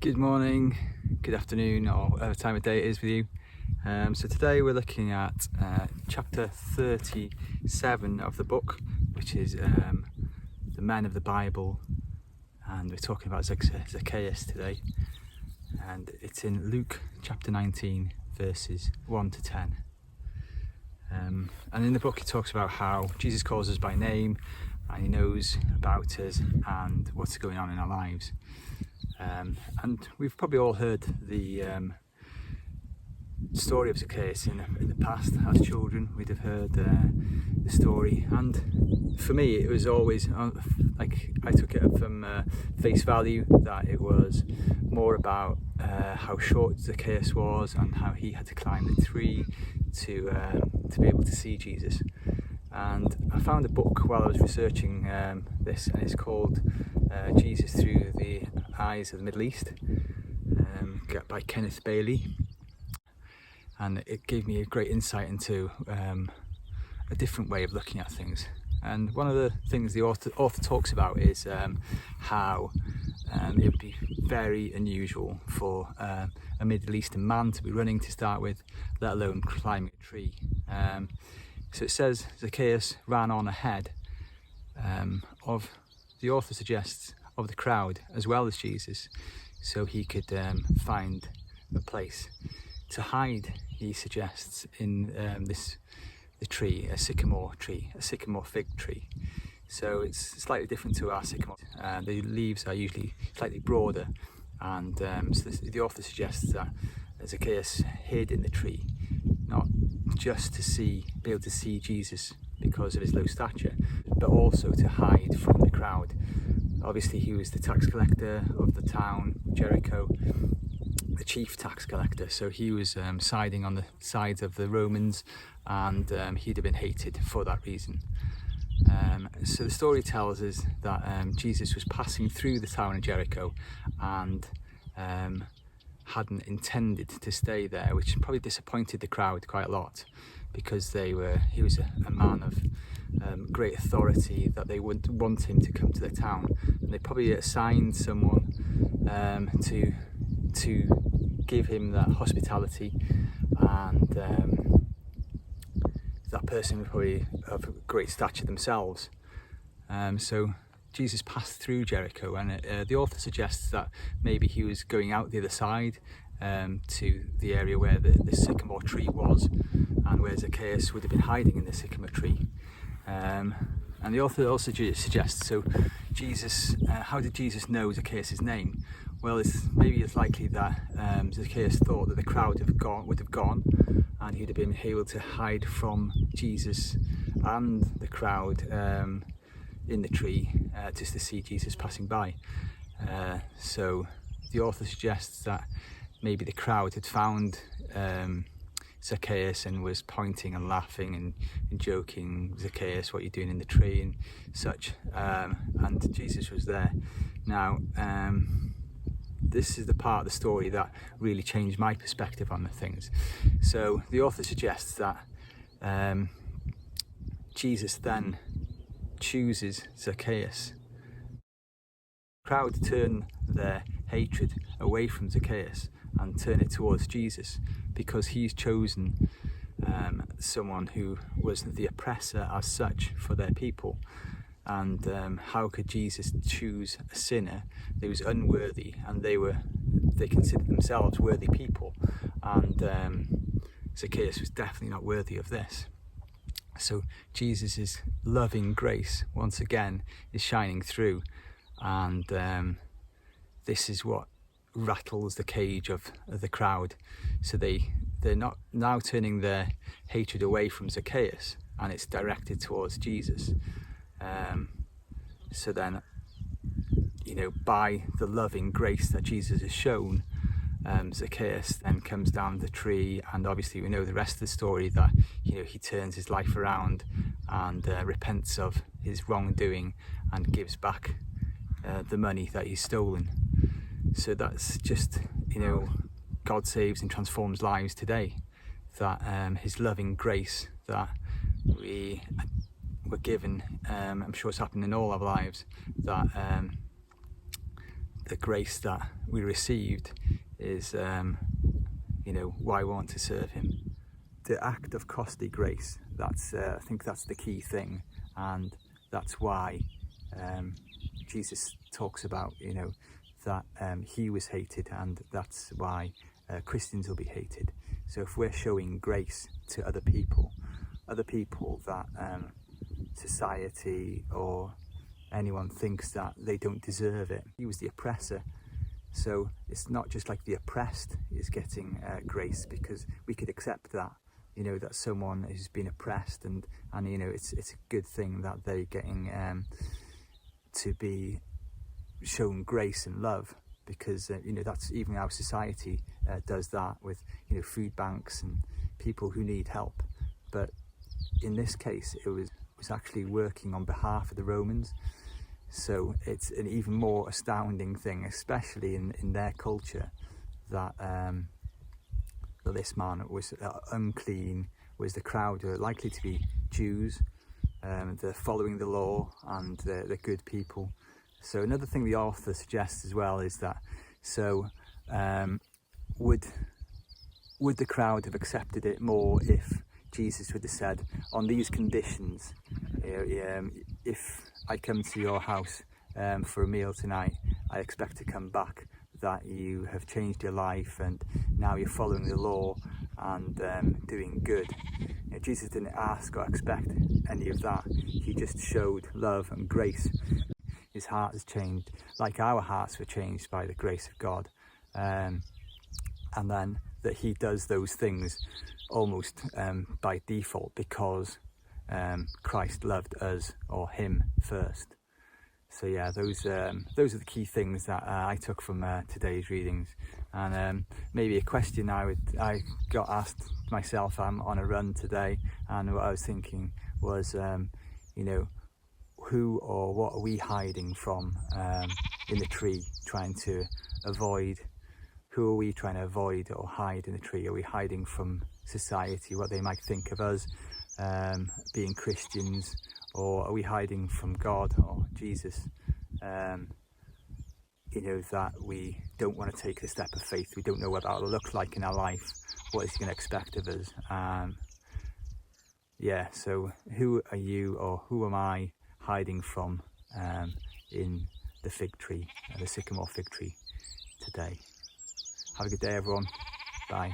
Good morning, good afternoon, or whatever time of day it is with you. So today we're looking at chapter 37 of the book, which is the men of the Bible, and we're talking about Zacchaeus today. And it's in Luke chapter 19, verses 1 to 10. And in the book it talks about how Jesus calls us by name, and he knows about us and what's going on in our lives. And we've probably all heard the story of Zacchaeus in the past. As children, we'd have heard the story, and for me it was always like I took it from face value, that it was more about how short Zacchaeus was and how he had to climb the tree to be able to see Jesus. And I found a book while I was researching this, and it's called Jesus Through the Eyes of the Middle East, by Kenneth Bailey, and it gave me a great insight into a different way of looking at things. And one of the things the author talks about is how it would be very unusual for a Middle Eastern man to be running to start with, let alone climbing a tree. So it says Zacchaeus ran on ahead of, the author suggests, of the crowd as well as Jesus, so he could find a place to hide. He suggests in the tree, a sycamore fig tree. So it's slightly different to our sycamore. The leaves are usually slightly broader, and so the author suggests that Zacchaeus hid in the tree, not just to be able to see Jesus because of his low stature, but also to hide from the crowd. Obviously he was the tax collector of the town, Jericho, the chief tax collector, so he was siding on the sides of the Romans, and he'd have been hated for that reason. So the story tells us that Jesus was passing through the town of Jericho and hadn't intended to stay there, which probably disappointed the crowd quite a lot, because he was a man of great authority, that they would want him to come to the town, and they probably assigned someone to give him that hospitality, and that person was probably of great stature themselves. So Jesus passed through Jericho, and the author suggests that maybe he was going out the other side to the area where the sycamore tree was, and where Zacchaeus would have been hiding in the sycamore tree. And the author also suggests, so Jesus, how did Jesus know Zacchaeus' name? Well, maybe it's likely that Zacchaeus thought that the crowd would have gone, and he'd have been able to hide from Jesus and the crowd in the tree, just to see Jesus passing by. So the author suggests that maybe the crowd had found Zacchaeus and was pointing and laughing and joking, "Zacchaeus, what are you doing in the tree?" and such, and Jesus was there. Now this is the part of the story that really changed my perspective on the things. So the author suggests that Jesus then chooses Zacchaeus. The crowd turn their hatred away from Zacchaeus and turn it towards Jesus, because he's chosen someone who was the oppressor as such for their people. And how could Jesus choose a sinner that was unworthy, and they considered themselves worthy people, and Zacchaeus was definitely not worthy of this. So Jesus' loving grace once again is shining through, and this is what rattles the cage of the crowd. So they're not now turning their hatred away from Zacchaeus, and it's directed towards Jesus. So then, by the loving grace that Jesus has shown, Zacchaeus then comes down the tree, and obviously we know the rest of the story, that he turns his life around and repents of his wrongdoing and gives back the money that he's stolen. So that's just, God saves and transforms lives today. That his loving grace that we were given, I'm sure it's happened in all our lives, that the grace that we received is, why we want to serve him. The act of costly grace, I think that's the key thing, and that's why Jesus talks about, that he was hated, and that's why Christians will be hated. So if we're showing grace to other people that society or anyone thinks that they don't deserve it, he was the oppressor. So it's not just like the oppressed is getting grace, because we could accept that, that someone who's been oppressed, and it's a good thing that they're getting to be shown grace and love, because that's even our society does that with food banks and people who need help. But in this case, it was actually working on behalf of the Romans. So it's an even more astounding thing, especially in their culture, that this man was unclean, was the crowd were likely to be Jews, they're following the law, and they're good people. So another thing the author suggests as well is that, would the crowd have accepted it more if Jesus would have said, on these conditions, if I come to your house for a meal tonight, I expect to come back, that you have changed your life and now you're following the law and doing good. Jesus didn't ask or expect any of that. He just showed love and grace. His heart has changed, like our hearts were changed by the grace of God. And then that he does those things almost by default, because Christ loved us, or him, first. So yeah, those are the key things that I took from today's readings. And maybe a question I got asked myself. I'm on a run today, and what I was thinking was, who or what are we hiding from in the tree, trying to avoid? Who are we trying to avoid or hide in the tree? Are we hiding from society, what they might think of us being Christians, or are we hiding from God or Jesus? That we don't want to take the step of faith. We don't know what that will look like in our life. What is he going to expect of us? So who are you, or who am I hiding from in the fig tree, the sycamore fig tree today? Have a good day, everyone. Bye.